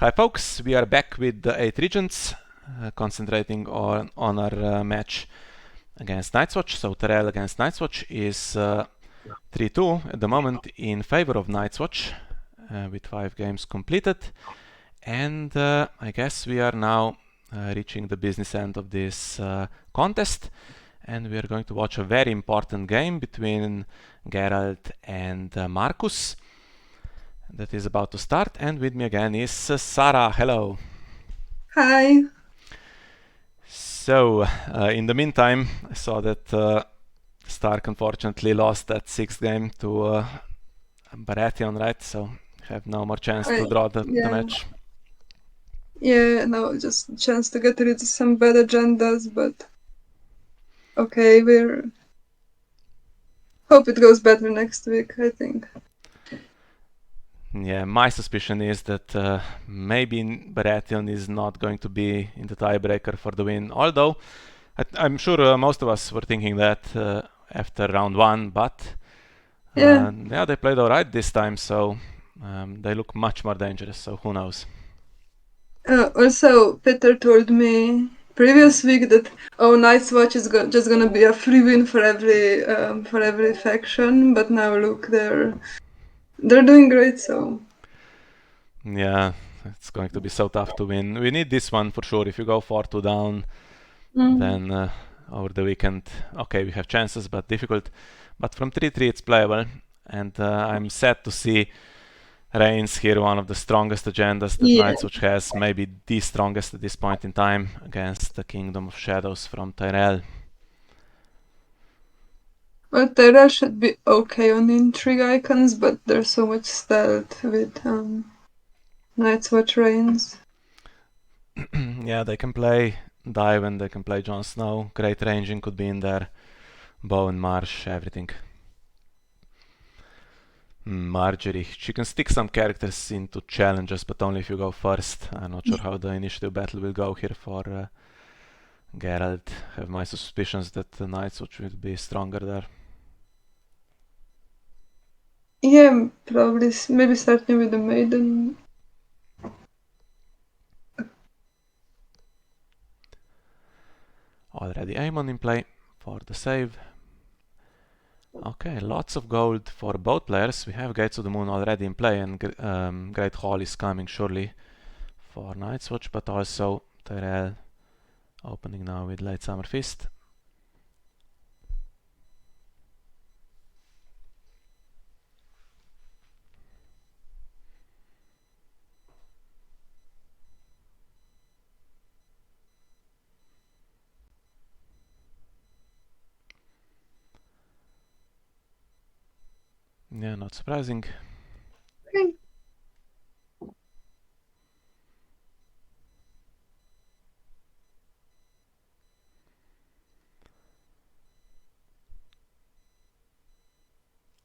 Hi folks, we are back with the 8 Regents, concentrating on our match against Night's Watch. So Tyrell against Night's Watch is 3-2 at the moment in favor of Night's Watch, with 5 games completed. And I guess we are now reaching the business end of this contest, and we are going to watch a very important game between Gerald and Marcus that is about to start. And with me again is Saraaa. Hello. Hi. So, in the meantime, I saw that Stark unfortunately lost that 6th game to Baratheon, right? So, have no more chance to draw the Yeah, match. yeah, no, just a chance to get rid of some bad agendas, but okay, hope it goes better next week, I think. Yeah, my suspicion is that maybe Baratheon is not going to be in the tiebreaker for the win, although I'm sure most of us were thinking that after round 1, but Yeah. yeah, they played alright this time, so they look much more dangerous, so who knows. Also, Peter told me previous week that Night's Watch is just gonna be a free win for every faction, but now look, they're doing great, so. Yeah, it's going to be so tough to win. We need this one for sure. If you go 4-2 down, Mm. then over the weekend, okay, we have chances, but difficult. But from 3-3 it's playable, and I'm sad to see Reigns here, one of the strongest agendas that Yeah. Night's Watch has, maybe the strongest at this point in time, against the Kingdom of Shadows from Tyrell. Well, Tyrell should be okay on intrigue icons, but there's so much stealth with Night's Watch Reigns. Yeah, they can play Dive, they can play Jon Snow. Great ranging could be in there. Bow and Marsh, everything. Marjorie. She can stick some characters into challenges, but only if you go first. I'm not sure how the initiative battle will go here for Gerald. Have my suspicions that the Night's Watch will be stronger there. Yeah, probably maybe starting with the Maiden. Already Aemon in play for the save. Okay, lots of gold for both players. We have Gates of the Moon already in play, and Great Hall is coming surely for Night's Watch, but also Tyrell opening now with Late Summer Feast. Yeah, not surprising. Okay.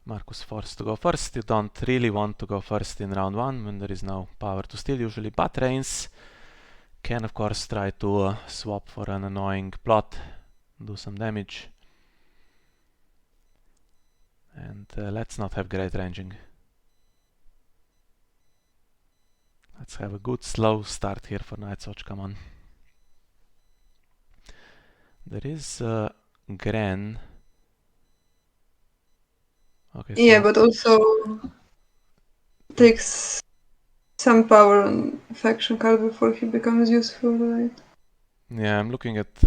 Marcus forced to go first. You don't really want to go first in round 1 when there is no power to steal usually, but Reigns can of course try to swap for an annoying plot, do some damage. And let's not have great ranging. Let's have a good slow start here for Night's Watch, come on. There is Gren. Okay, Yeah, so but also takes some power on faction card before he becomes useful, right? yeah, I'm looking at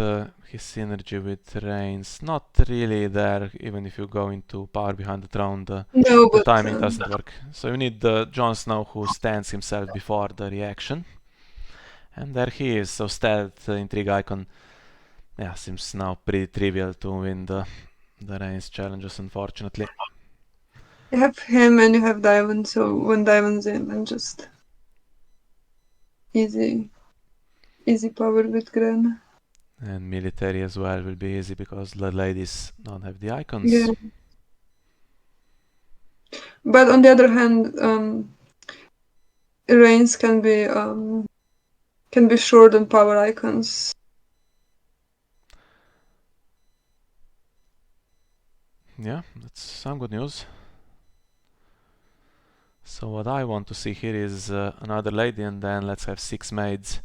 his synergy with Reigns. Not really there, even if you go into Power Behind the Throne, No, the but timing doesn't work. So you need Jon Snow who stands himself before the reaction. And there he is, so stealth intrigue icon. Yeah, seems now pretty trivial to win the Reigns challenges, unfortunately. you have him and you have Diamond, so when Diamond's in, then just easy power with Gren. And military as well will be easy because the ladies don't have the Yeah, icons. but on the other hand, Reigns can be short on power icons. Yeah, that's some good news. So what I want to see here is another lady, and then let's have 6 maids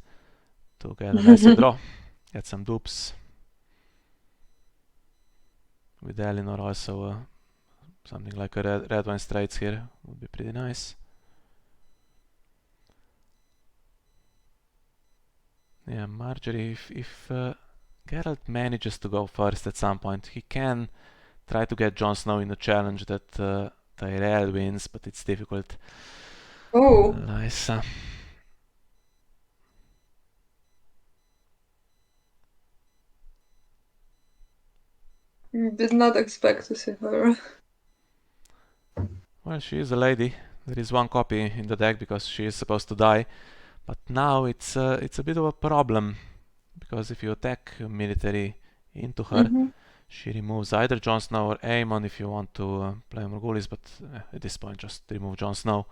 to get a nicer draw. Get some dupes. With Elinor also something like a red wine straits here would be pretty nice. Yeah, Marjorie, if Gerald manages to go first at some point, he can try to get Jon Snow in a challenge that Tyrell wins, but it's difficult. Oh, Lysa. did not expect to see her. Well, she is a lady. There is one copy in the deck because she is supposed to die. But now it's a bit of a problem. Because if you attack military into her, she removes either Jon Snow or Aemon if you want to play Morghulis. But at this point, just remove Jon Snow.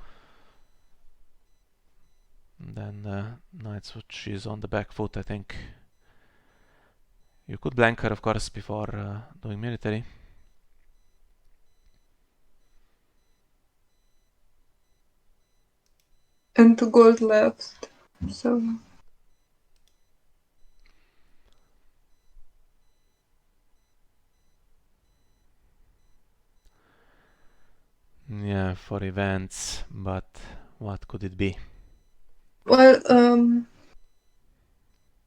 And then Night's Watch is on the back foot, I think. You could blank her, of course, before doing military. And 2 gold left, so... Yeah, for events, but what could it be? Well,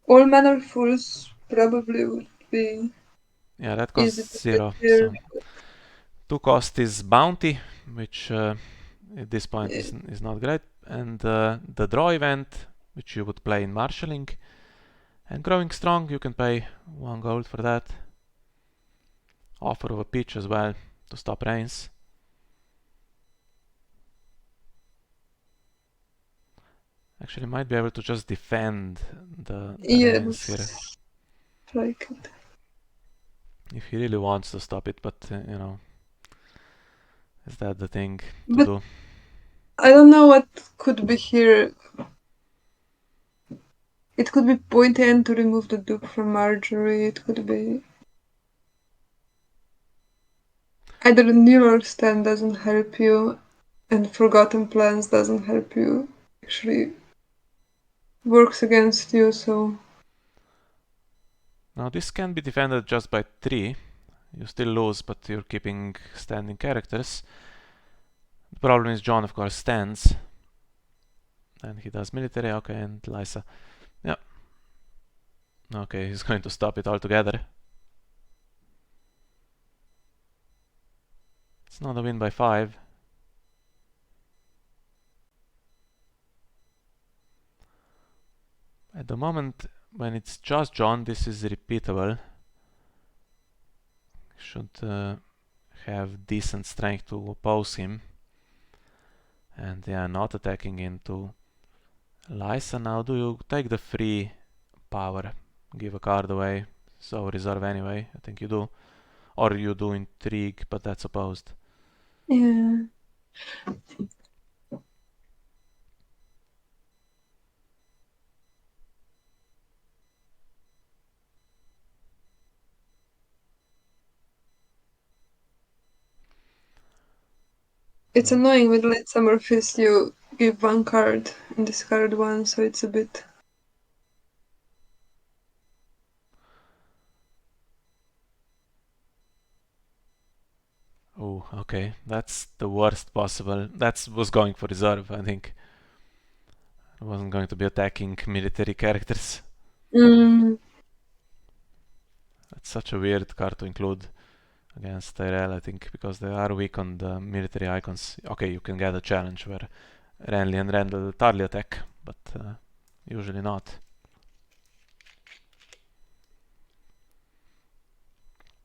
all manner fools probably would be Yeah, that easy costs to get 0. here. So 2 cost is bounty, which at this point Yeah. is not great, and the draw event, which you would play in marshalling, and growing strong, you can pay 1 gold for that. Offer of a pitch as well to stop rains. Actually, might be able to just defend the rains here Like it. if he really wants to stop it, but you know, is that the thing to But do? I don't know what could be here. It could be point N to remove the dupe from Marjorie. It could be either Neural Stand doesn't help you, and Forgotten Plans doesn't help you. Actually, works against you. So Now this can be defended just by 3. You still lose, but you're keeping standing characters. The problem is Jon, of course, stands. And he does military, okay, and Lysa. Yeah. Okay, he's going to stop it altogether. It's not a win by 5. At the moment, when it's just Jon, this is repeatable. Should have decent strength to oppose him. And yeah, not attacking into Lysa. Now, do you take the free power? Give a card away. So reserve anyway, I think you do. Or you do intrigue, but that's opposed. yeah. It's annoying with Late Summer Feast, you give 1 card and discard 1, so it's a bit... Oh, okay. That's the worst possible. That was going for reserve, I think. I wasn't going to be attacking military characters. Mm. That's such a weird card to include against Tyrell, I think, because they are weak on the military icons. Okay, you can get a challenge where Renly and Randall Tarly attack, but usually not.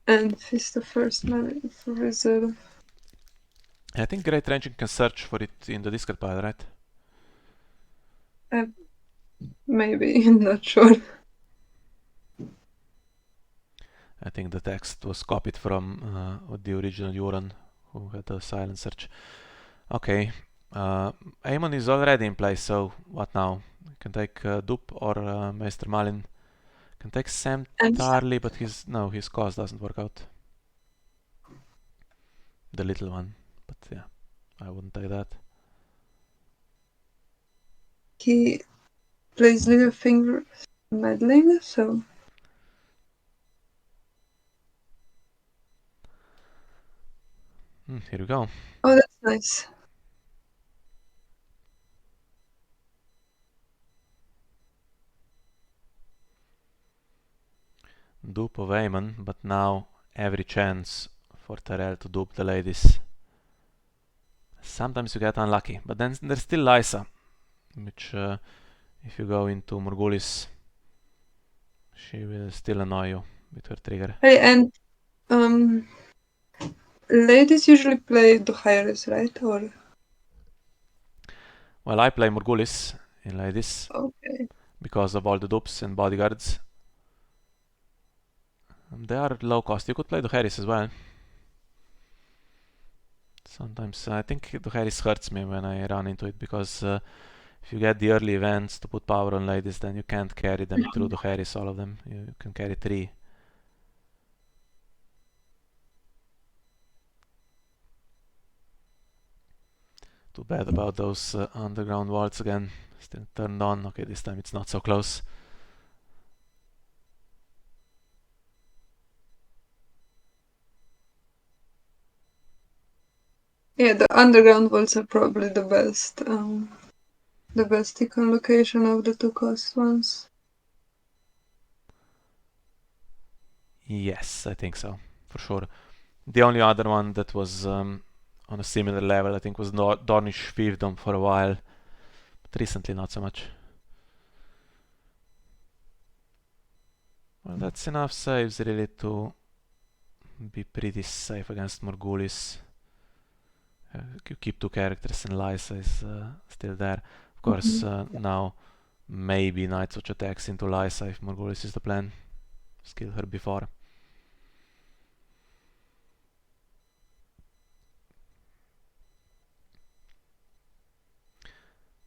And Fist of First Man for reserve. I think Great Ranging can search for it in the discard pile, right? Maybe, not sure. I think the text was copied from the original Euron, who had the silent search. Okay, Aemon is already in place, so what now? You can take Dupe or Maester Malin. Can take Sam And Tarly, but his cost doesn't work out. The little one, but yeah, I wouldn't take that. he plays Littlefinger meddling, so... Here we go. Oh, that's nice. Dupe of Aemon, but now every chance for Tyrell to dupe the ladies. Sometimes you get unlucky, but then there's still Lysa, which if you go into Morghulis, she will still annoy you with her trigger. Hey, and ladies usually play Duhairis, right? Or Well, I play Morghulis in ladies okay. because of all the dupes and bodyguards. They are low cost. You could play Duhairis as well. Sometimes I think Duhairis hurts me when I run into it because if you get the early events to put power on ladies, then you can't carry them through Duhairis, all of them. You can carry 3. Too bad about those underground vaults again. Still turned on. Okay, this time it's not so close. Yeah, the underground vaults are probably the best econ location of the 2 cost ones. Yes, I think so, for sure. The only other one that was on a similar level, I think, was Dornish Fiefdom for a while, but recently not so much. Well, that's enough saves really to be pretty safe against Morghulis. You keep 2 characters and Lysa is still there. Of course, now maybe Night's Watch attacks into Lysa if Morghulis is the plan. Just kill her before.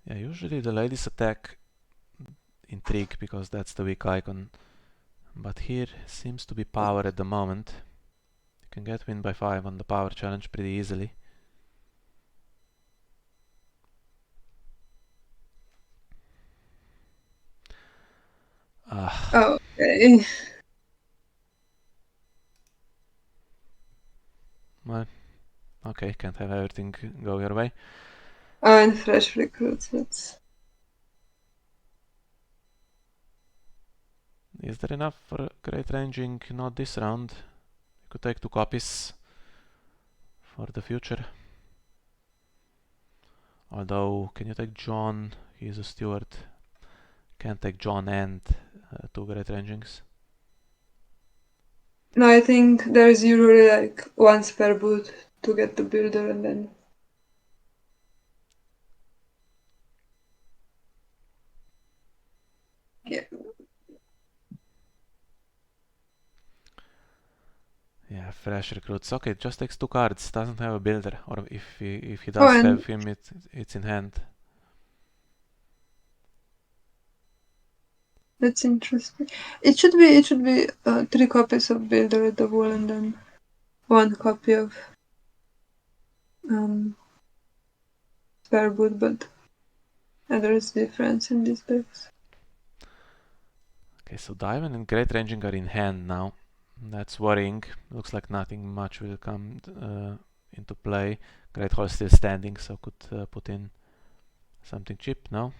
Yeah, usually the ladies attack Intrigue because that's the weak icon. But here seems to be power at the moment. You can get win by 5 on the power challenge pretty easily. Okay. Well, okay, can't have everything go your way. Oh, and fresh recruits. That's... Is there enough for great ranging? Not this round. You could take 2 copies for the future. Although, can you take John? He's a steward. Can't take John and 2 great rangings. No, I think there's usually like 1 spare boot to get the builder and then... Yeah. Yeah, fresh recruits. Okay, just takes 2 cards. Doesn't have a builder. Or if he Oh, does and have him, it's in hand. that's interesting. It should be 3 copies of builder at the wall and then 1 copy of spare boot, but there is difference in these decks. Okay, so Diamond and Great Ranging are in hand now. That's worrying. Looks like nothing much will come into play. Great Hall is still standing, so could put in something cheap now.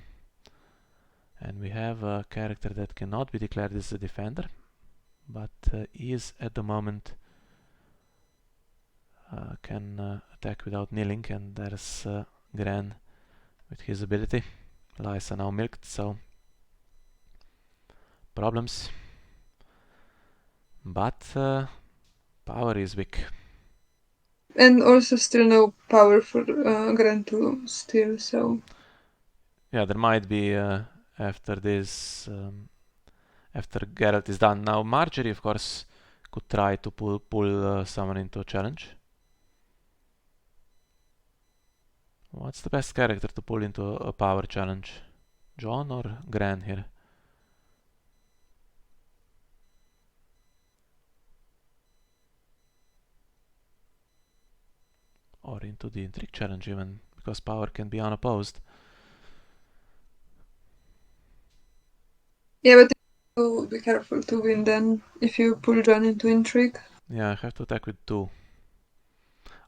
And we have a character that cannot be declared as a defender, but is at the moment can attack without kneeling, and there's Gran with his ability. Lysa now milked, so problems. But power is weak. And also still no power for Grand to steal, so... Yeah, there might be after this, after Gerald is done. Now Marjorie, of course, could try to pull someone into a challenge. What's the best character to pull into a power challenge? John or Gran here? Or into the intrigue challenge even, because power can be unopposed. Yeah, but you be careful to win then if you pull John into intrigue. Yeah, I have to attack with 2.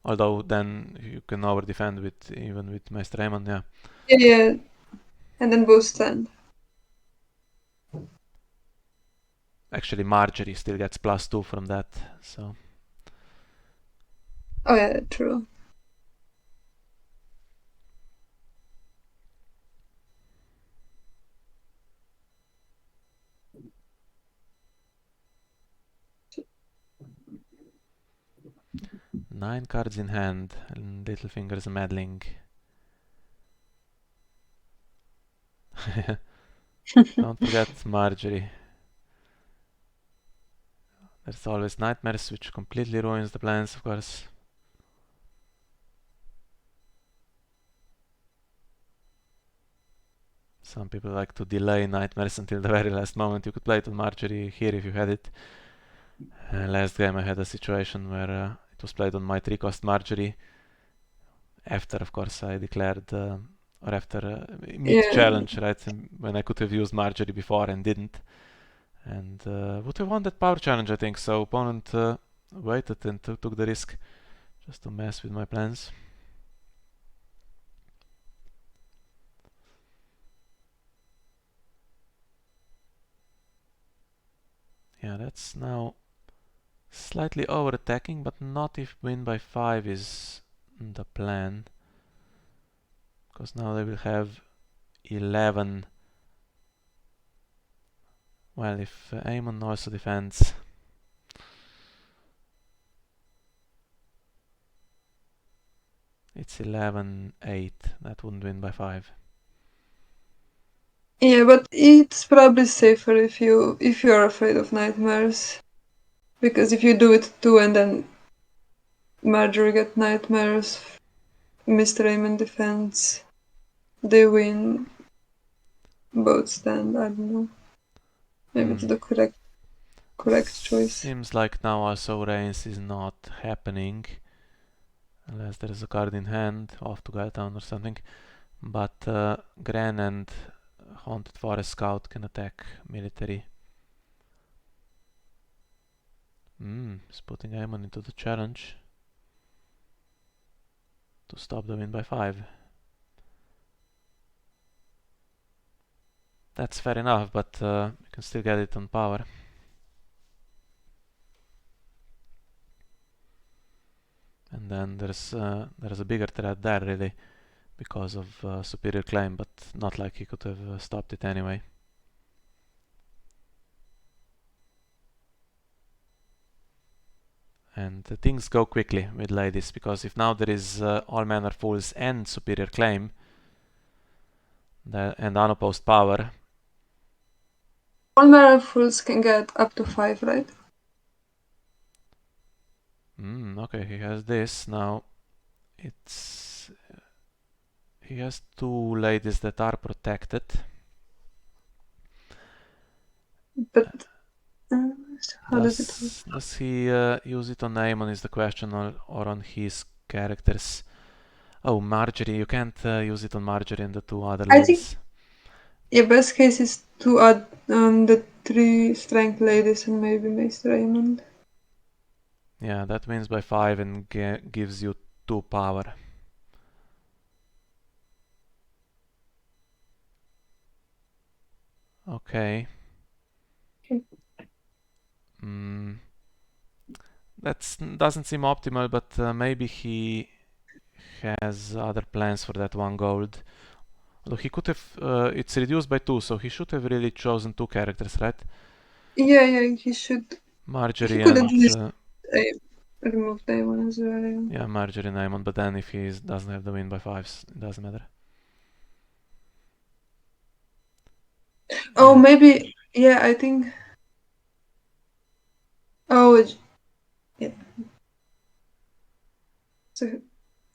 Although then you can over defend with even with Maester Aemon, yeah. Yeah, and then both stand. Actually, Marjorie still gets +2 from that, so. Oh yeah, true. Nine cards in hand, and Littlefinger's meddling. Don't forget Marjorie. There's always nightmares, which completely ruins the plans, of course. Some people like to delay nightmares until the very last moment. You could play it on Marjorie here if you had it. Last game I had a situation where it was played on my 3-cost Marjorie. After, of course, I declared, or after mid-challenge, right? When I could have used Marjorie before and didn't. And would have won that power challenge, I think. So opponent waited and took the risk just to mess with my plans. Yeah, that's now slightly over-attacking, but not if win by 5 is the plan. Because now they will have 11. Well, if Aemon also defends... It's 11-8. That wouldn't win by 5. Yeah, but it's probably safer if you're afraid of nightmares. Because if you do it too and then Marjorie get nightmares, Mr. Raymond defends, they win, both stand, I don't know. Maybe it's the correct choice. Seems like now also Reigns is not happening. Unless there is a card in hand, off to Galtown or something. But Gran and Haunted Forest Scout can attack military. He's putting Aemon into the challenge to stop the win by 5. That's fair enough, but you can still get it on power. And then there's a bigger threat there, really, because of superior claim, but not like he could have stopped it anyway. And things go quickly with ladies, because if now there is all manner fools and superior claim and unopposed power. All manner fools can get up to 5, right? Okay, he has this now. He has 2 ladies that are protected. But how does it work? Does he use it on Aemon is the question, or on his characters? Oh, Marjorie, you can't use it on Marjorie and the 2 other I think ladies. best case is to add the 3 strength ladies and maybe Maester Raymond. Yeah, that wins by 5 and gives you 2 power. Okay. That doesn't seem optimal, but maybe he has other plans for that 1 gold. Although he could have... it's reduced by 2, so he should have really chosen 2 characters, right? Yeah, he should. Marjorie He could and... at least remove that one as well. yeah, Marjorie and Aemon, but then if he doesn't have the win by 5s, it doesn't matter. Oh, maybe... Yeah, I think... Oh, yeah. So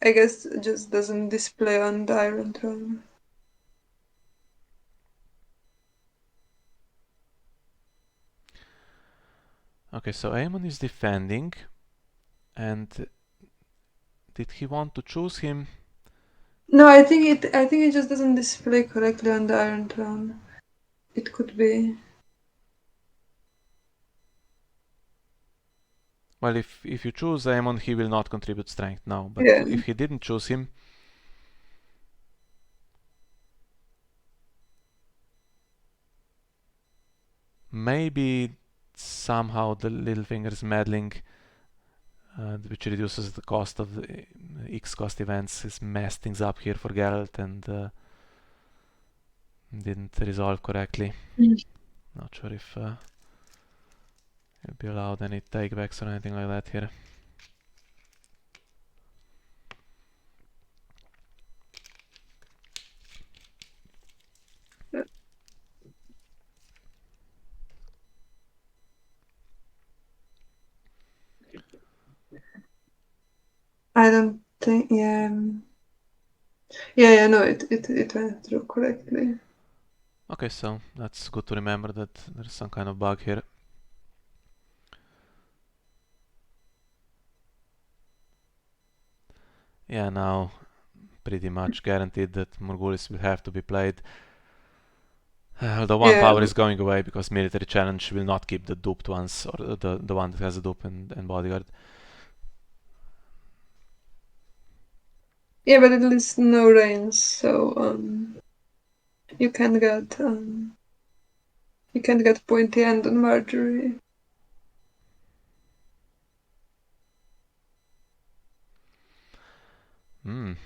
I guess it just doesn't display on the Iron Throne. Okay, so Aemon is defending, and did he want to choose him? No, I think it just doesn't display correctly on the Iron Throne. It could be. Well, if you choose Aemon, he will not contribute strength now. But Yeah. if he didn't choose him, maybe somehow the Littlefinger's meddling, which reduces the cost of the X cost events, has messed things up here for Gerald and didn't resolve correctly. Not sure if he'll be allowed any takebacks or anything like that here. I don't think. Yeah. Yeah. No, it went through correctly. Okay, so that's good to remember that there's some kind of bug here. Yeah, now pretty much guaranteed that Morghulis will have to be played. The one Yeah. power is going away because military challenge will not keep the duped ones, or the one that has a dupe and bodyguard. Yeah, but at least no rains, so you can get pointy end on Marjorie.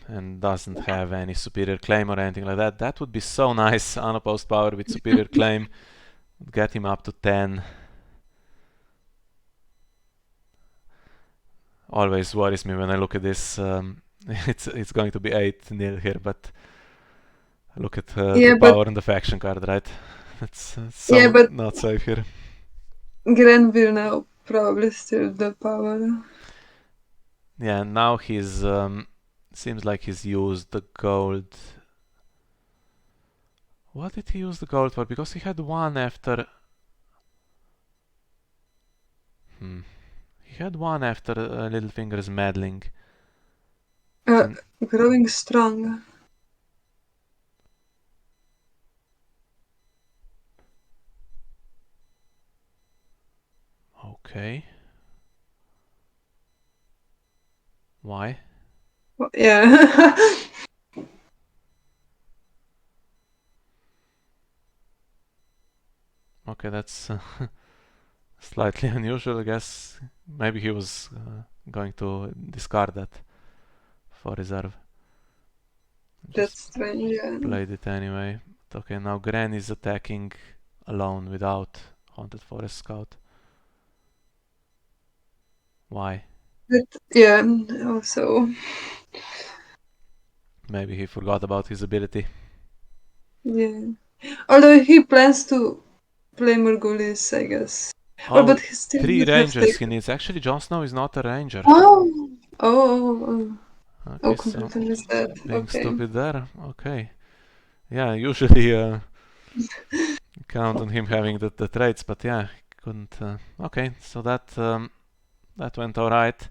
And doesn't have any superior claim or anything like that. That would be so nice. Unopposed power with superior claim would get him up to 10. Always worries me when I look at this. It's going to be 8-0 here, but look at the But power on the faction card, right? It's yeah, so but not safe here. Gren will now probably steal the power. Yeah, now he's seems like he's used the gold. What did he use the gold for? Because he had one after. He had one after Littlefinger's meddling. Growing strong. Okay. Why? Well, yeah. Okay, that's slightly unusual, I guess. Maybe he was going to discard that for reserve. That's Just strange. Yeah. played it anyway. But okay, now Gren is attacking alone without Haunted Forest Scout. Why? But yeah. Also. Maybe he forgot about his ability. Yeah. Although he plans to play Morghulis, I guess. Oh, But he still 3 would have rangers he taken. needs. Actually, Jon Snow is not a ranger. Oh. Oh. Okay, so Completely missed that. being Okay. stupid there. Okay. Yeah, usually count on him having the traits, but yeah, he couldn't. Okay, so that went alright.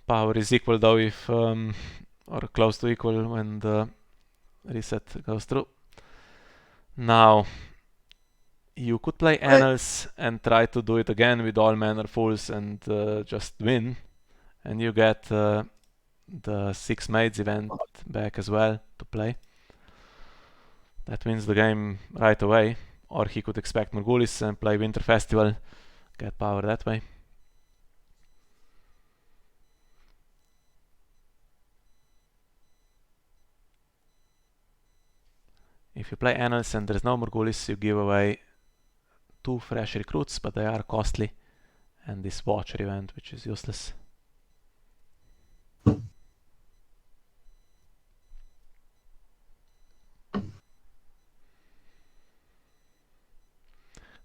Power is equal though if or close to equal when the reset goes through. Now you could play Annals and try to do it again with all manner fools and just win, and you get the 6 maids event back as well to play. That wins the game right away. Or he could expect Morghulis and play Winter Festival, get power that way. If you play Annals and there's no Morghulis, you give away 2 fresh recruits, but they are costly, and this Watcher event, which is useless.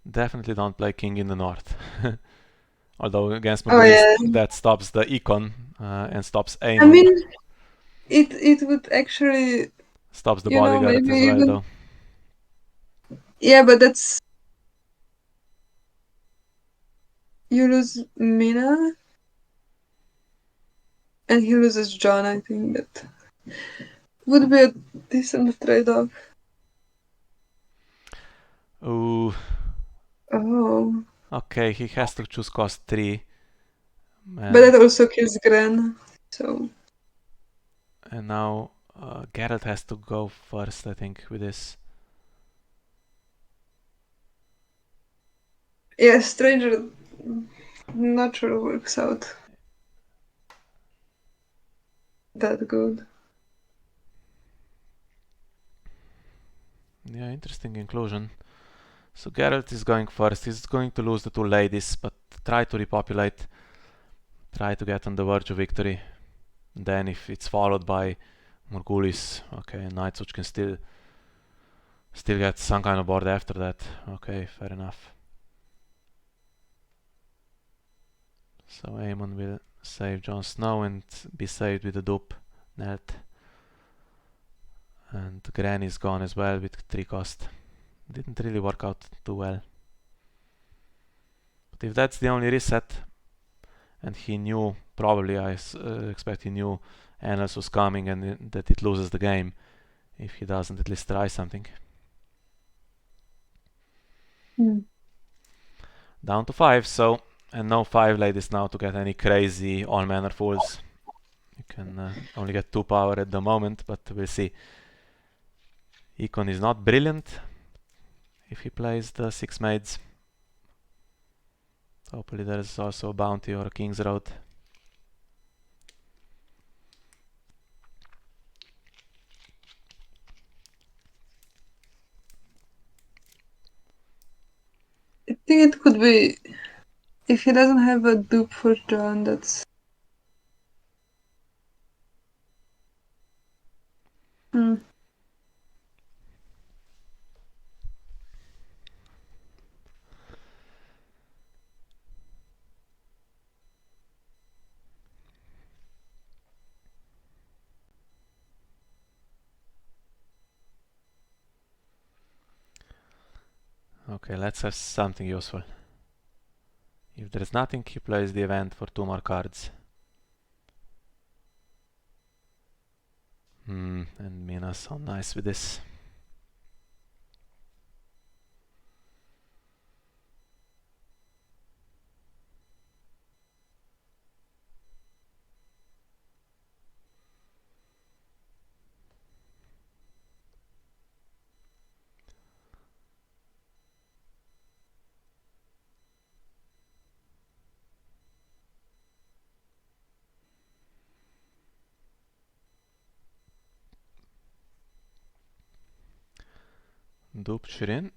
Definitely don't play King in the North. Although against Morghulis, that stops the Econ and stops Aemon. I mean, it would actually stops the bodyguard as well, though. Yeah, but that's you lose Mina, and he loses John. I think that would be a decent trade-off. Ooh. Oh. Okay, he has to choose cost 3. But that also kills Gran, so... And now Gerald has to go first, I think, with this. Yeah, Stranger... not sure works out that good. Yeah, interesting inclusion. So Geralt is going first. He's going to lose the 2 ladies, but try to repopulate. Try to get on the verge of victory. And then if it's followed by Morgulis, okay, Nightswatch can still get some kind of board after that. Okay, fair enough. So Aemon will save Jon Snow and be saved with the dupe net. And Gran is gone as well with 3 cost. Didn't really work out too well. But if that's the only reset, and he knew, probably I expect he knew Annals was coming and that it loses the game if he doesn't at least try something. Down to 5, so, and no 5 ladies now to get any crazy all manner fools. You can only get 2 power at the moment, but we'll see. Econ is not brilliant if he plays the 6 maids. Hopefully there's also a bounty or a King's Road. I think it could be... if he doesn't have a dupe for Jon, that's... Okay, let's have something useful. If there's nothing, he plays the event for 2 more cards. And Mina's so nice with this. Dupe Shirin.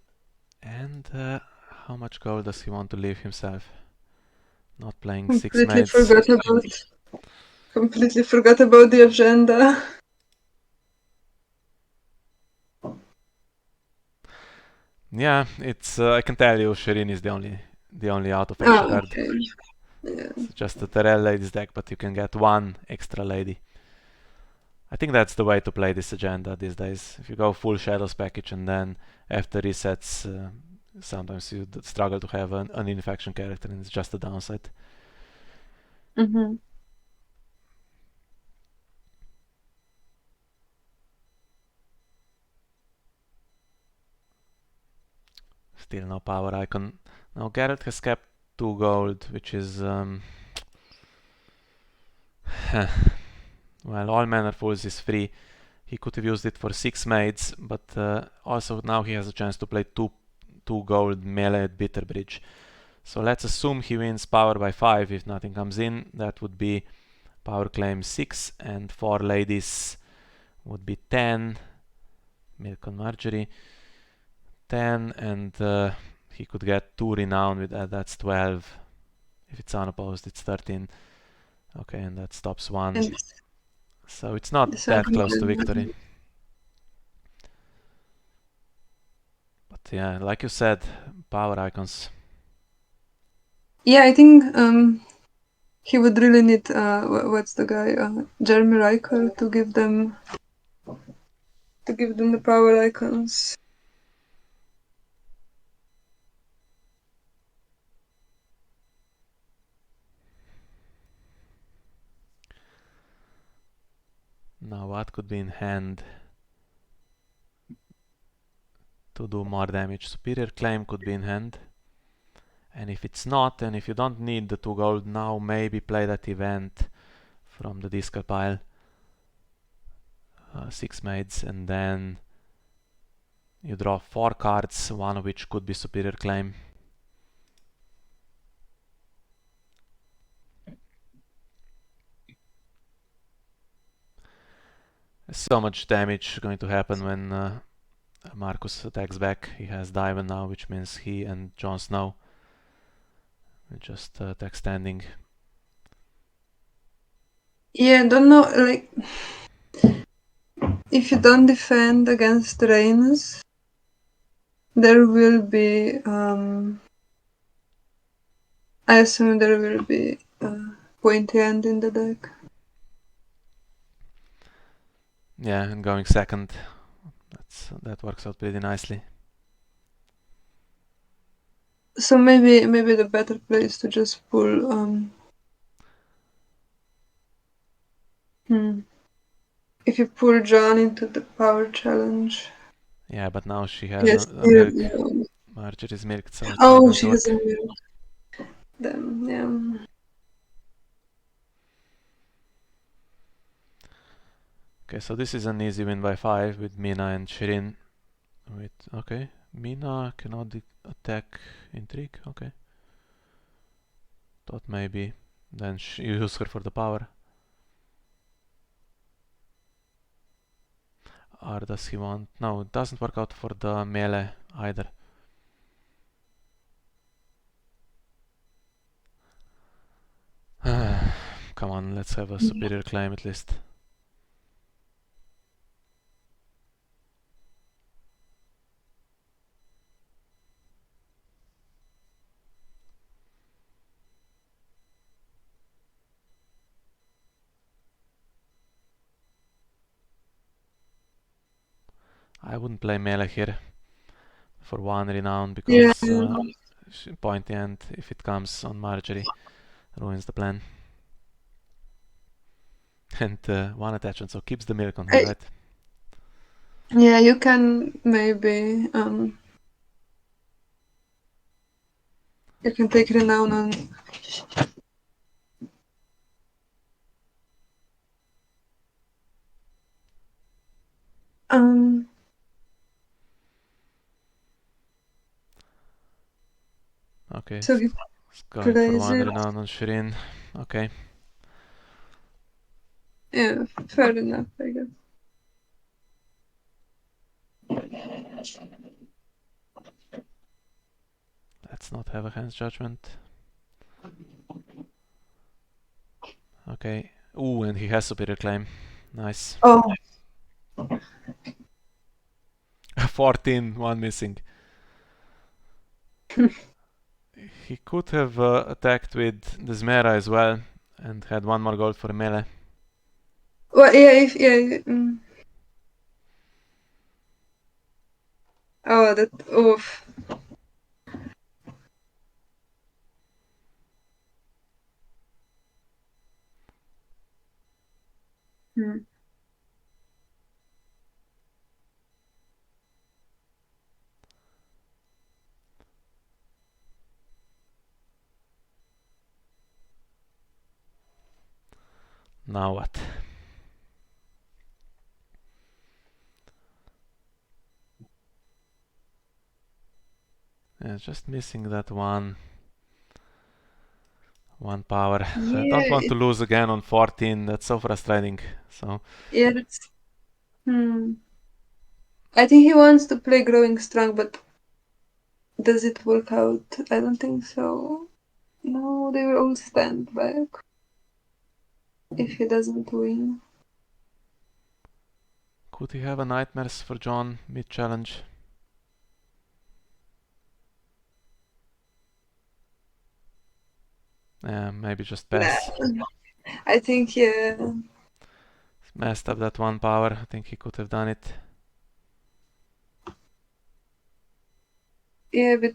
And how much gold does he want to leave himself? Not playing 6 maids. Completely forgot about the agenda. Yeah, it's I can tell you Shirin is the only out of extra card. Okay. Yeah. It's just a Tyrell ladies deck, but you can get 1 extra lady. I think that's the way to play this agenda these days. If you go full Shadows package and then after resets, sometimes you struggle to have an infection character, and it's just a downside. Still no power icon. Now Gerald has kept 2 gold, which is well, all manner fools is free. He could have used it for 6 maids, but also now he has a chance to play 2 gold melee at Bitter Bridge. So let's assume he wins power by 5 if nothing comes in. That would be power claim 6, and 4 ladies would be 10. Milk and Marjorie 10, and he could get 2 renown with that. That's 12. If it's unopposed, it's 13. Okay, and that stops 1. So it's not that close to victory. But yeah, like you said, power icons. Yeah, I think he would really need what's the guy, Jeremy Riker, to give them the power icons. Now what could be in hand to do more damage? Superior Claim could be in hand. And if it's not, and if you don't need the 2 gold, now maybe play that event from the discard pile. 6 maids, and then you draw 4 cards, one of which could be superior claim. So much damage going to happen when Marcus attacks back. He has Diven now, which means he and Jon Snow will just attack standing. Yeah, I don't know, like, if you don't defend against Rains, there will be, I assume there will be pointy end in the deck. Yeah, and going second, that works out pretty nicely. So maybe the better play is to just pull, if you pull Jon into the power challenge. Yeah, but now she has Yes, a milk. yeah. Marjorie's milk, so it's not Oh, going she to work. has a milk. Then, yeah. Okay, so this is an easy win by 5 with Mina and Shirin. Wait, okay. Mina cannot attack Intrigue, okay. Thought maybe then you use her for the power. Or does he want... No, it doesn't work out for the melee either. Come on, let's have a superior claim at least. I wouldn't play melee here for 1 renown because pointy end, if it comes on Marjorie, ruins the plan. And 1 attachment, so keeps the milk on her, right? Yeah, you can maybe you can take renown on Okay, so he it's going for plays 1 it. renown on Shirin. Okay. Yeah, fair enough, I guess. Let's not have a hand's judgment. Okay. Ooh, and he has superior claim. Nice. Oh, 14, 1 missing. He could have attacked with the Zmera as well and had 1 more gold for melee. well, yeah. Oh, that oof. Hmm. Now what? Yeah, just missing that one power. I don't want to lose again on 14. That's so frustrating. So Yeah, that's. I think he wants to play growing strong, but does it work out? I don't think so. No, they will all stand back if he doesn't win. could he have a nightmares for Jon mid challenge? Yeah, maybe just pass. Nah. I think Messed up that 1 power. I think he could have done it. yeah, but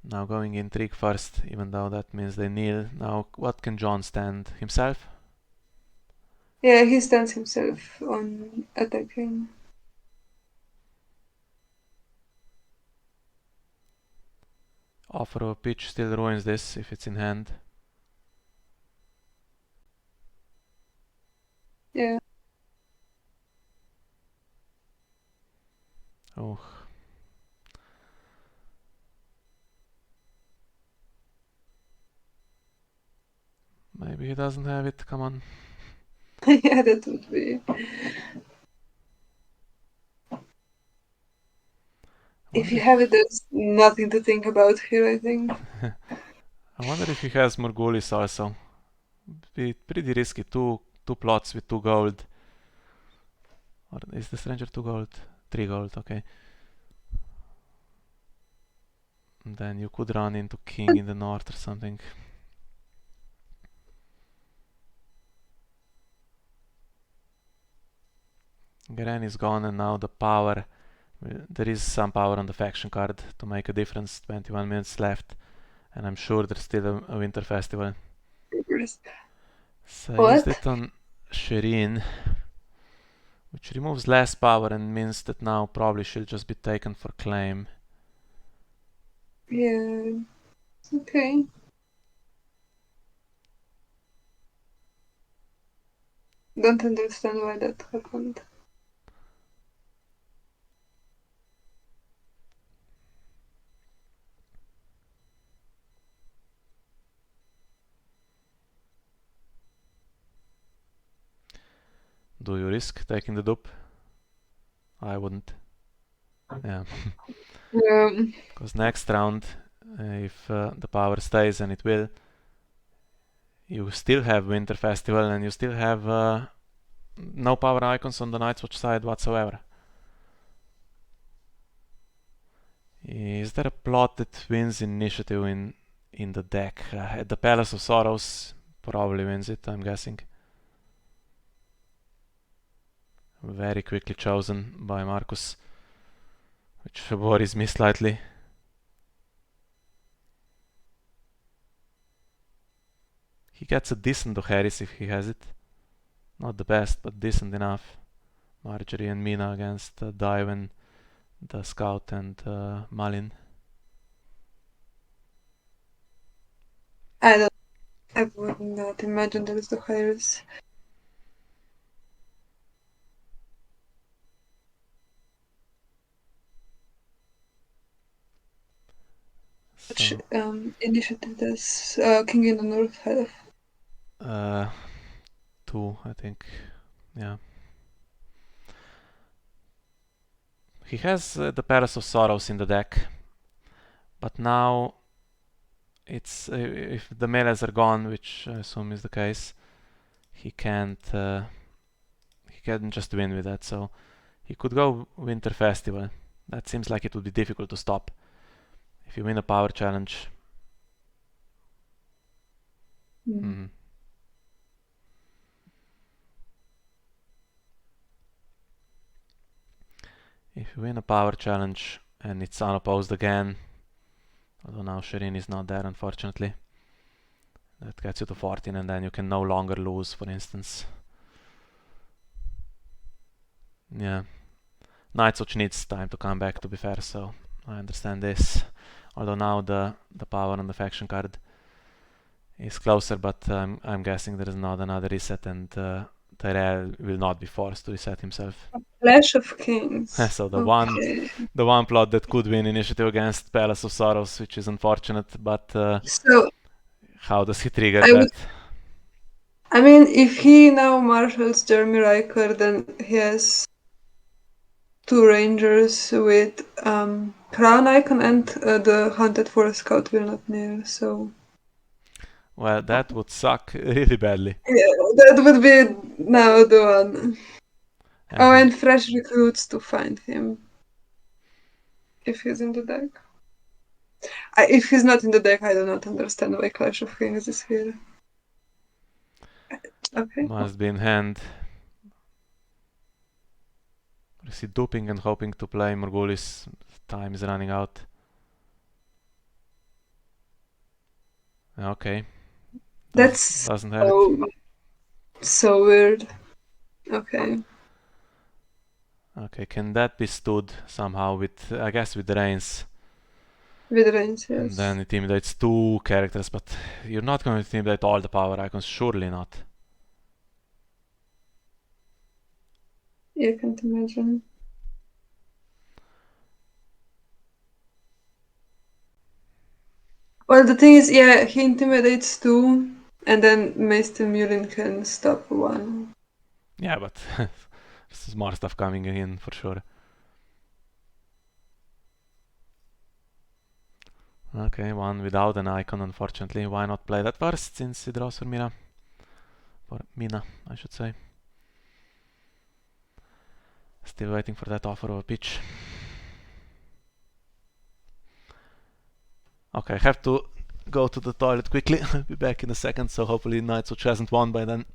Now going intrigue first, even though that means they kneel. Now what can Jon stand? Himself? yeah, he stands himself on attacking. Offer of a pitch still ruins this if it's in hand. Yeah. Oh. Maybe he doesn't have it, come on. Yeah, that would be. If you have it, there's nothing to think about here, I think. I wonder if he has Morghulis also. Be pretty risky. Two plots with 2 gold. Or is the stranger 2 gold? 3 gold, okay. And then you could run into king in the north or something. Garen is gone and now the power. There is some power on the faction card to make a difference. 21 minutes left. And I'm sure there's still a winter festival. So I used it on Shireen, which removes less power and means that now probably she'll just be taken for claim. Yeah. Okay. Don't understand why that happened. Do you risk taking the dupe? I wouldn't. Yeah. Because next round, if the power stays, and it will, you still have Winter Festival and you still have no power icons on the Night's Watch side whatsoever. Is there a plot that wins initiative in the deck? The Palace of Sorrows probably wins it, I'm guessing. Very quickly chosen by Marcus, which worries me slightly. He gets a decent Dohaeris if he has it. Not the best, but decent enough. Marjorie and Mina against Daiwen, the Scout, and Malin. I would not imagine that it's the Hyres. Which initiative does King in the North have? 2, I think. Yeah. He has the Palace of Sorrows in the deck, but now it's if the melees are gone, which I assume is the case, he can't just win with that. So he could go Winter Festival. That seems like it would be difficult to stop. If you win a power challenge. If you win a power challenge and it's unopposed again, although now Shireen is not there unfortunately, that gets you to 14 and then you can no longer lose, for instance. Yeah. Night's Watch needs time to come back, to be fair, so I understand this. Although now the power on the faction card is closer, but I'm guessing there is not another reset and Tyrell will not be forced to reset himself. Clash of Kings. So the one plot that could win initiative against Palace of Sorrows, which is unfortunate, but so how does he trigger that? I mean, if he now marshals Jeremy Riker, then he has 2 Rangers with Crown Icon and the Hunted for Scout will not near, so... Well, that would suck really badly. Yeah, that would be now the one. And fresh recruits to find him. If he's in the deck. If he's not in the deck, I do not understand why Clash of Kings is here. Okay. Must be in hand. Is he duping and hoping to play Morghulis? Time is running out. Okay. Doesn't have it. So weird. Okay. Okay, can that be stood somehow with, I guess, with the Reigns? With reins, And yes. then it intimidates 2 characters, but you're not going to intimidate all the power icons, surely not. I can't imagine. Well, the thing is, yeah, he intimidates 2, and then Maester Murin can stop 1. Yeah, but there's more stuff coming in for sure. Okay, 1 without an icon, unfortunately. Why not play that first, since it draws for Mina? For Mina, I should say. Still waiting for that offer of a pitch. Okay, I have to go to the toilet quickly. I'll be back in a second, so hopefully Nightwatch hasn't won by then.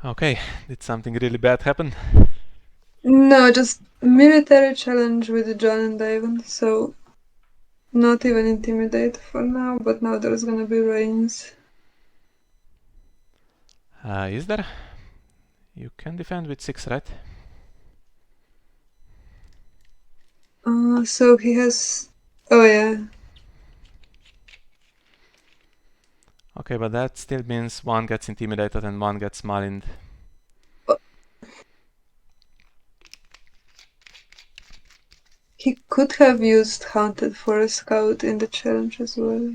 Okay, did something really bad happen? No, just military challenge with John and Ivan, so not even intimidate for now, but now there's gonna be reins. Is there? You can defend with 6, right? So he has... Oh yeah. Okay, but that still means 1 gets intimidated and 1 gets malined. He could have used Haunted for a scout in the challenge as well.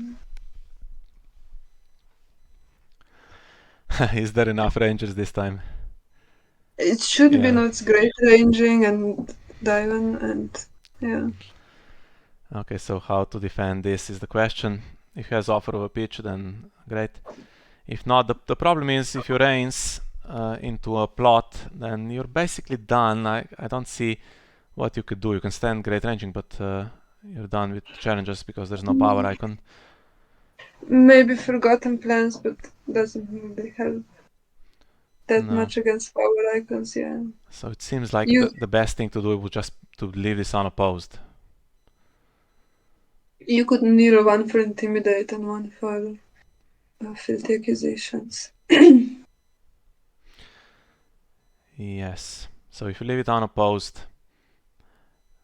Is there enough rangers this time? It should be Yeah. not great ranging and diving and yeah. Okay, so how to defend this is the question. If he has offer of a pitch, then great. If not, the problem is if you reins into a plot, then you're basically done. I don't see what you could do. You can stand great ranging, but you're done with challenges because there's no power icon. Maybe Forgotten Plans, but doesn't really help that No. much against power icons, yeah. So it seems like You the best thing to do would just to leave this unopposed. you could kneel 1 for Intimidate and 1 for Filthy Accusations. Yes. So if you leave it unopposed,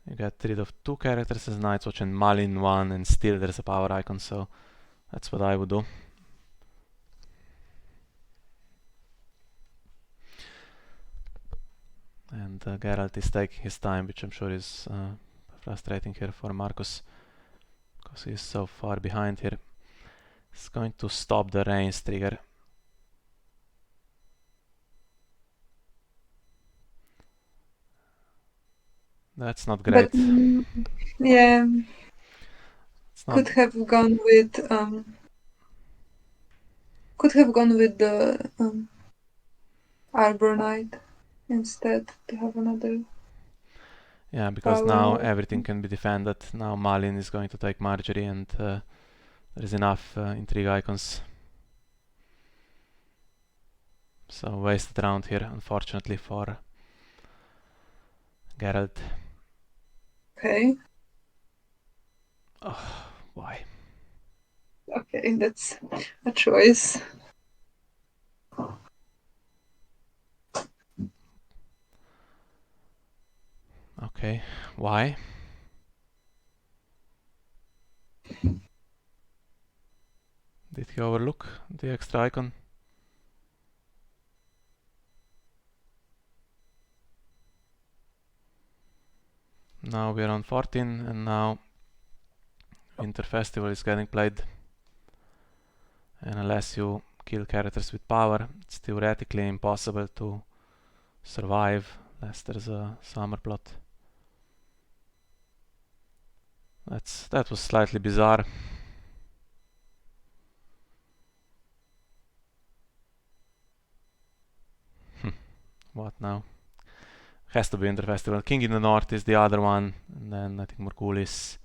you get rid of 2 characters as Nightwatch and Malin 1, and still there's a power icon, so that's what I would do. And Gerald is taking his time, which I'm sure is frustrating here for Marcus, because he's so far behind here. He's going to stop the reins trigger. That's not great. But yeah, It's not. could have gone with could have gone with the Arbor Knight instead to have another. Yeah, because now Power. everything can be defended. Now Malin is going to take Marjorie, and there is enough intrigue icons. So wasted round here, unfortunately for Gerald. Okay. Oh, why? Okay, that's a choice. Okay, why? Did he overlook the extra icon? Now we're on 14, and now Winter Festival is getting played. And unless you kill characters with power, it's theoretically impossible to survive unless there's a summer plot. That was slightly bizarre. What now? Has to be Winter Festival. King in the North is the other one, and then I think Morghulis.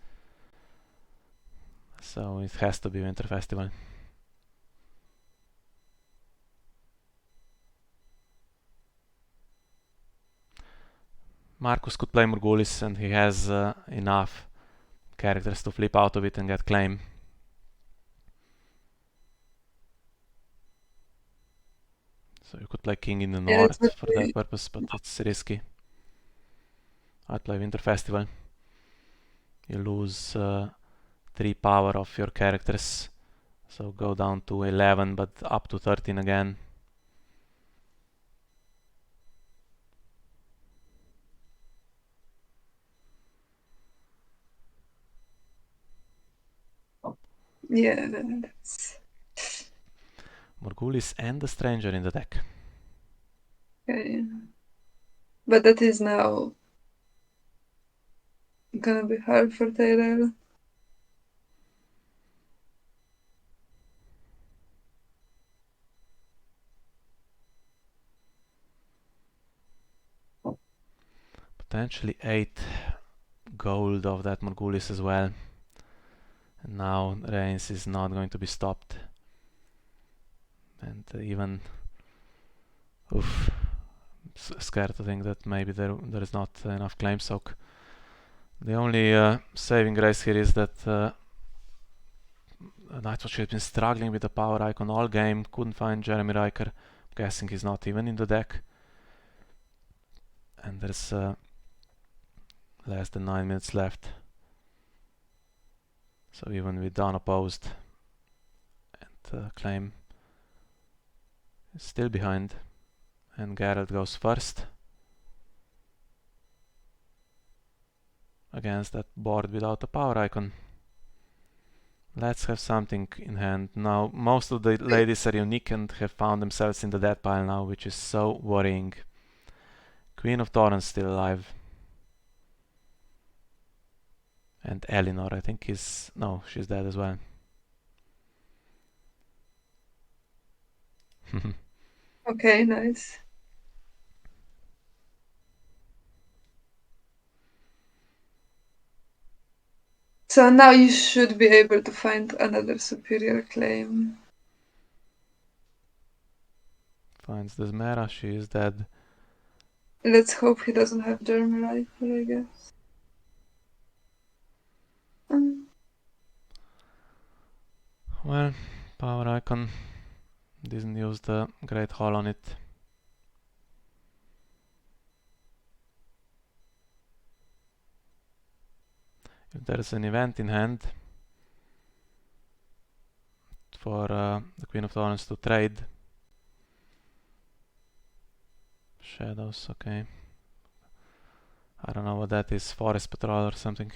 So it has to be Winter Festival. Marcus could play Morghulis, and he has enough characters to flip out of it and get claim. So you could play King in the North for that purpose, but it's risky. I'd play Winter Festival. You lose 3 power of your characters, so go down to 11, but up to 13 again. Yeah, that's Morghulis and the Stranger in the deck. okay. But that is now gonna be hard for Tyrell. Potentially 8 gold of that Morghulis as well. And now Reigns is not going to be stopped. And even... Oof. Scared to think that maybe there is not enough claim soak. The only saving grace here is that Nightwatch has been struggling with the power icon all game, couldn't find Jeremy Riker. Guessing he's not even in the deck. And there's less than 9 minutes left. So even with unopposed and claim is still behind. And Gerald goes first against that board without a power icon. Let's have something in hand. Now most of the ladies are unique and have found themselves in the death pile now, which is so worrying. Queen of Thorns still alive. And Eleanor, I think is... no, she's dead as well. Okay, nice. So now you should be able to find another superior claim. Finds Desmera, she is dead. Let's hope he doesn't have Jeremy Riker, I guess. Well, power icon didn't use the Great Hall on it. If there is an event in hand for the Queen of Thorns to trade. Shadows, okay. I don't know what that is, Forest Patrol or something.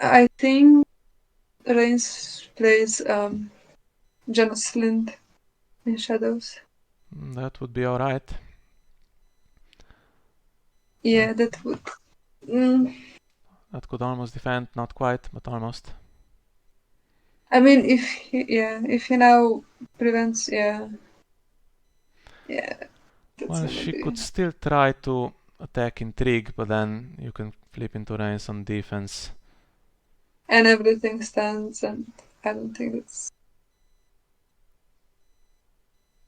I think Reigns plays Janus Flint in Shadows. That would be alright. Yeah, that would. That could almost defend, not quite, but almost. I mean, if he now prevents, yeah. That's Well, gonna she be. could still try to attack intrigue, but then you can flip into range on defense. And everything stands, and I don't think it's.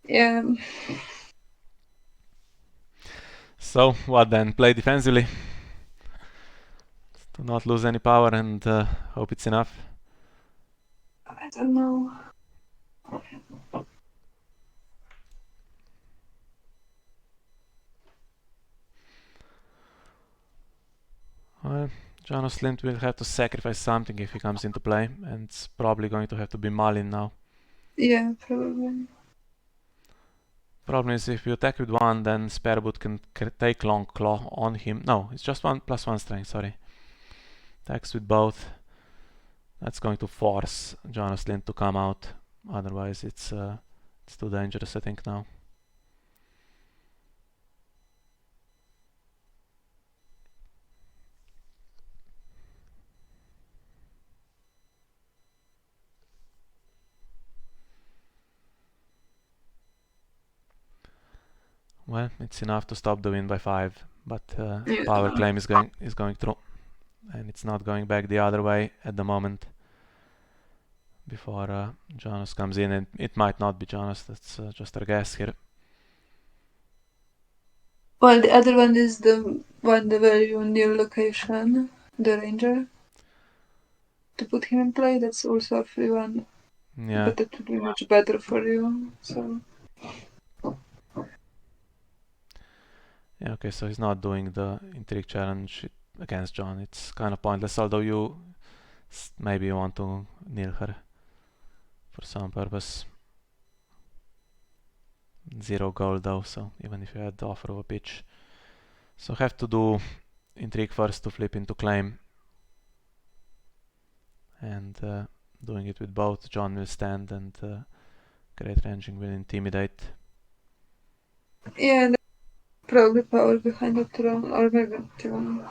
Yeah. So, what then? Play defensively to not lose any power and hope it's enough. I don't know. Well, Jon Slint will have to sacrifice something if he comes into play, and it's probably going to have to be Malin now. Yeah, probably. Problem is, if you attack with one, then Spareboot can take Long Claw on him. No, it's just one plus one strength, sorry. Attacks with both. That's going to force Jon Slint to come out. Otherwise, it's too dangerous, I think, now. Well, it's enough to stop the win by 5, but power claim is going through, and it's not going back the other way at the moment. Before Jonas comes in, and it might not be Jonas. That's just our guess here. Well, the other one is the one the very new location, the ranger. To put him in play, that's also a free one. Yeah. But that would be much better for you. So. Yeah. Okay. So he's not doing the intrigue challenge against Jon. It's kind of pointless. Although you maybe want to kneel her for some purpose. 0 gold though. So even if you had the offer of a pitch, so have to do intrigue first to flip into claim. And doing it with both, Jon will stand and Great Ranging will intimidate. Yeah, and probably power behind the throne, or maybe throne.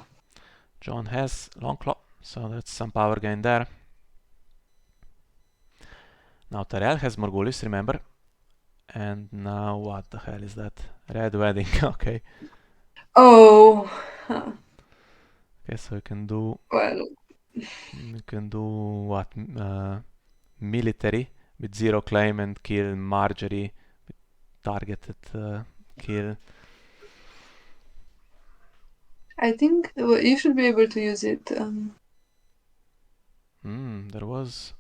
Jon has Long Claw, so that's some power gain there. Now Tyrell has Morghulis, remember? And now what the hell is that? Red Wedding, okay. Oh, huh. Okay, so you can do... Well, You can do what? Military with 0 claim and kill Marjorie with targeted kill. I think you should be able to use it. There was...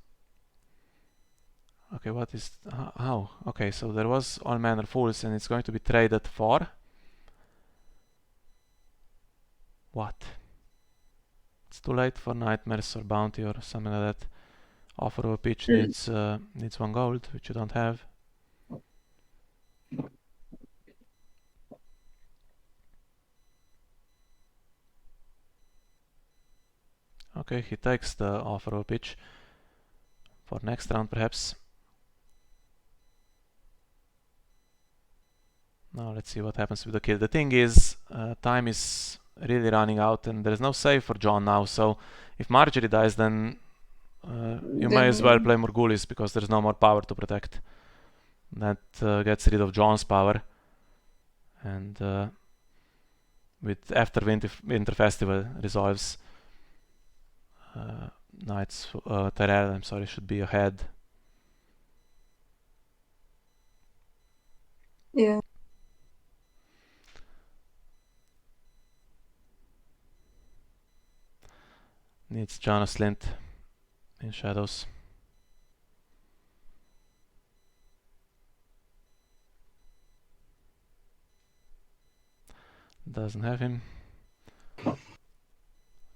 Okay, what is... How? Okay, so there was All Manner Fools and it's going to be traded for... What? It's too late for Nightmares or Bounty or something like that. Offer of a pitch needs 1 gold, which you don't have. Okay, he takes the offer of a pitch for next round perhaps. Now let's see what happens with the kill. The thing is, time is really running out and there's no save for Jon now, so if Marjorie dies then you may as well play Morghulis because there's no more power to protect. That gets rid of Jon's power. And with after Winter Festival resolves, Tyrell, I'm sorry, should be ahead. Yeah. Needs Jon Slint in shadows. Doesn't have him.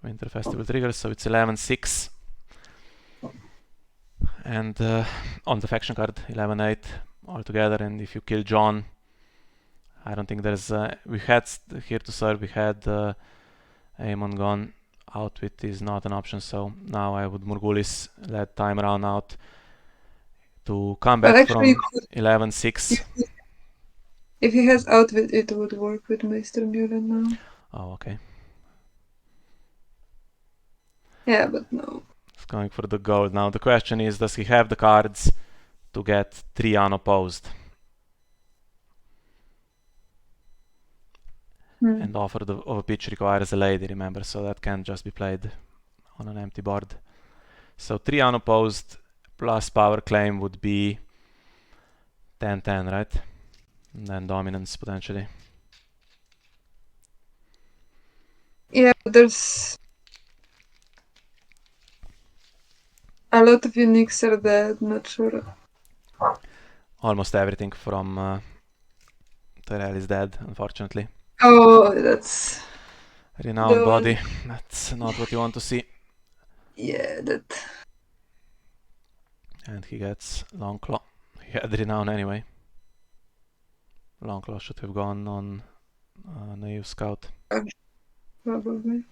Winter Festival triggers, so it's 11-6. And on the faction card, 11-8 altogether. And if you kill Jon, I don't think there's... we had here to serve, we had Aemon gone. Outwit is not an option, so now I would Morghulis, let time run out to come back from 11-6. If he has outwit, it would work with Meister Muren now. Oh, okay. Yeah, but no. He's going for the gold. Now the question is, does he have the cards to get 3 unopposed? And offer of a pitch requires a lady, remember, so that can't just be played on an empty board. So 3 unopposed plus power claim would be 10-10, right? And then dominance potentially. Yeah, there's a lot of uniques are dead, not sure. Almost everything from Tyrell is dead, unfortunately. Oh, that's Renowned the body, one. that's not what you want to see. Yeah, that. And he gets Longclaw. He had Renown anyway. Longclaw should have gone on Naive Scout. Probably.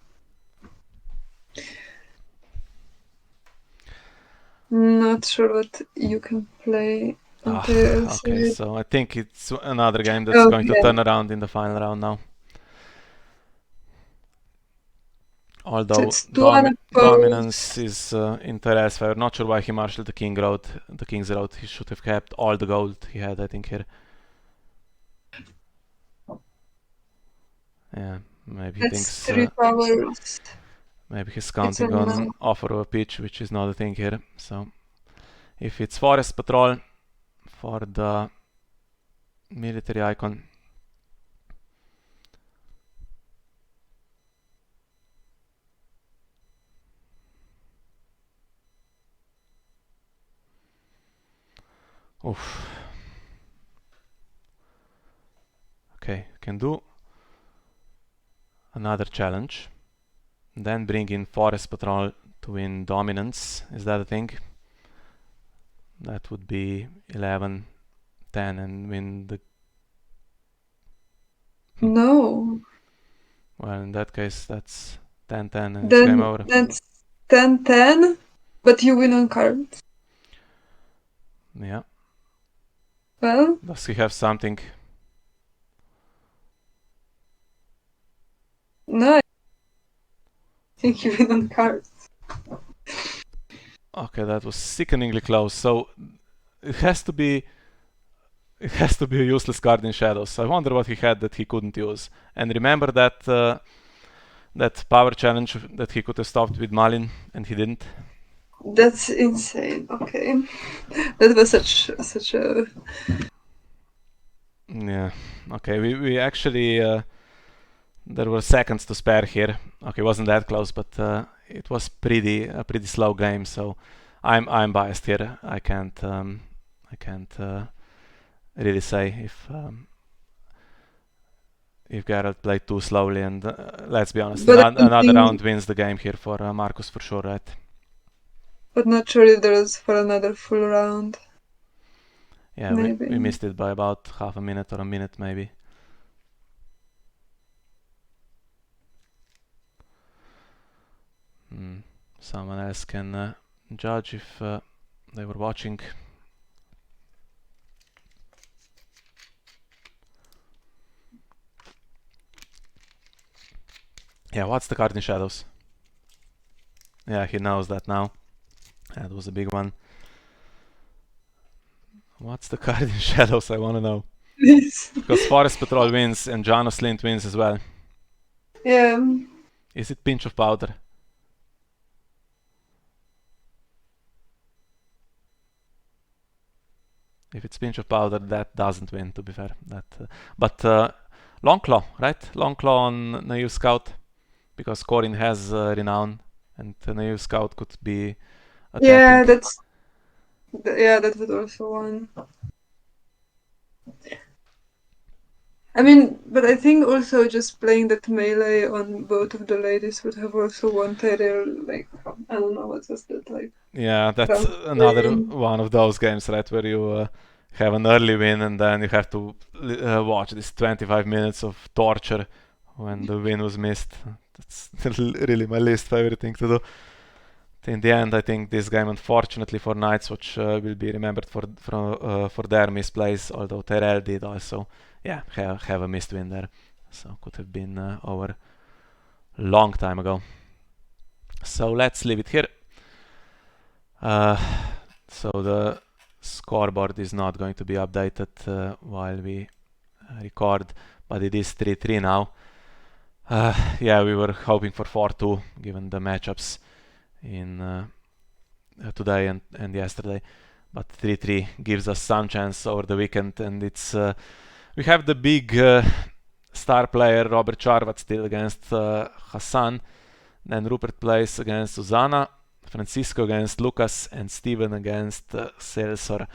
Not sure what you can play on Tyrell's Okay, side. so I think it's another game that's going to turn around in the final round now. Although It's dominance is in Tyrell's favor. Not sure why he marshaled the King's Road. He should have kept all the gold he had, I think, here. Yeah, maybe he That's thinks 3 powers. maybe he's counting on offer of a pitch, which is not a thing here. So if it's Forest Patrol for the military icon, oof. Okay, can do another challenge. Then bring in Forest Patrol to win dominance. Is that a thing? That would be 11-10 and win the... No. Well, in that case, that's 10-10 and it's game over. That's 10-10, but you win on cards. Yeah. Well, Does he have something? no, I think you win on cards. Okay, that was sickeningly close. So it has to be a useless card in Shadows. I wonder what he had that he couldn't use. And remember that that power challenge that he could have stopped with Malin and he didn't. That's insane. Okay, that was such a. Yeah. Okay. We actually there were seconds to spare here. Okay, it wasn't that close, but it was a pretty slow game. So I'm biased here. I can't really say if Gerald played too slowly. And let's be honest, another round wins the game here for Marcus for sure, right? But not sure if there is for another full round. Yeah, we missed it by about half a minute or a minute maybe. Someone else can judge if they were watching. Yeah, what's the card in Shadows? Yeah, he knows that now. That was a big one. What's the card in Shadows? I want to know. Because Forest Patrol wins and Janos Lint wins as well. Yeah. Is it Pinch of Powder? If it's Pinch of Powder, that doesn't win, to be fair. But Longclaw, right? Longclaw on Naive Scout. Because Corin has Renown. And Naive Scout could be attacking. Yeah, that would also won. I mean, but I think also just playing that melee on both of the ladies would have also won Tyrell, like, I don't know, what was that like? Yeah, that's another one of those games, right, where you have an early win and then you have to watch this 25 minutes of torture when the win was missed. That's really my least favorite thing to do. In the end, I think this game, unfortunately for Night's Watch, will be remembered for their misplays, although Tyrell did also, yeah, have a missed win there. So could have been over a long time ago. So let's leave it here. So the scoreboard is not going to be updated while we record, but it is 3-3 now. Yeah, we were hoping for 4-2 given the matchups in today and yesterday, but 3-3 gives us some chance over the weekend, and it's we have the big star player Robert Charvat still against Hassan, then Rupert plays against Susanna, Francisco against Lucas, and Steven against Celsor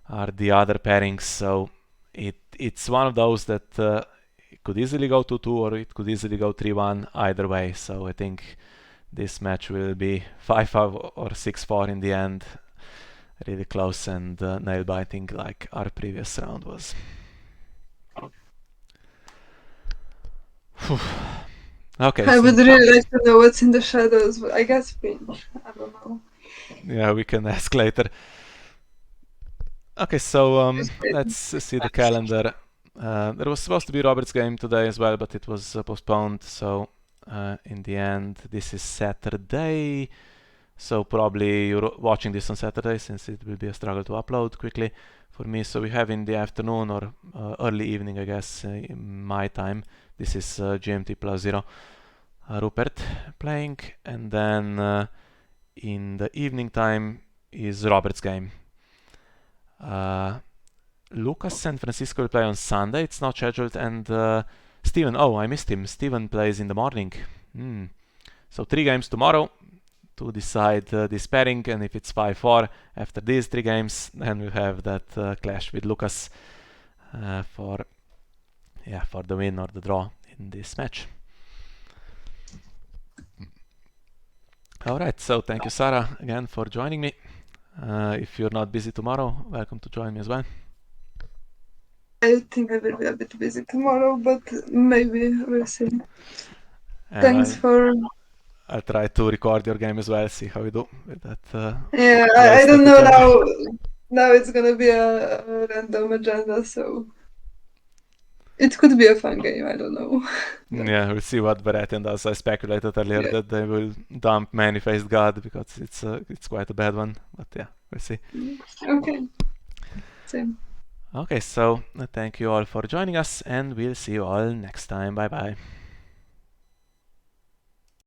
are the other pairings. So it's one of those that it could easily go 2-2 or it could easily go 3-1 either way. So I think this match will be 5-5 or 6-4 in the end. Really close and nail-biting like our previous round was. Okay. I would really like to know what's in the shadows, but I guess Finch. I don't know. Yeah, we can ask later. Okay, so let's see the calendar. There was supposed to be Robert's game today as well, but it was postponed. So in the end, this is Saturday. So probably you're watching this on Saturday, since it will be a struggle to upload quickly for me. So we have in the afternoon or early evening, I guess, in my time. This is GMT +0. Rupert playing, and then in the evening time is Robert's game. Lucas and Francisco will play on Sunday. It's not scheduled, and Steven, oh, I missed him. Steven plays in the morning. So 3 games tomorrow to decide this pairing, and if it's 5-4 after these 3 games, then we'll have that clash with Lucas for the win or the draw in this match. Alright, so thank you, Saraaa, again for joining me. If you're not busy tomorrow, welcome to join me as well. I think I will be a bit busy tomorrow, but maybe we'll see. And Thanks for... I'll try to record your game as well, see how we do with that. Yeah, I don't know now. Now it's gonna be a random agenda, so it could be a fun game, I don't know. Yeah, we'll see what Baratheon does. I speculated earlier that they will dump Many-Faced God because it's quite a bad one, but yeah, we'll see. Okay. Same. Okay, so thank you all for joining us, and we'll see you all next time. Bye bye.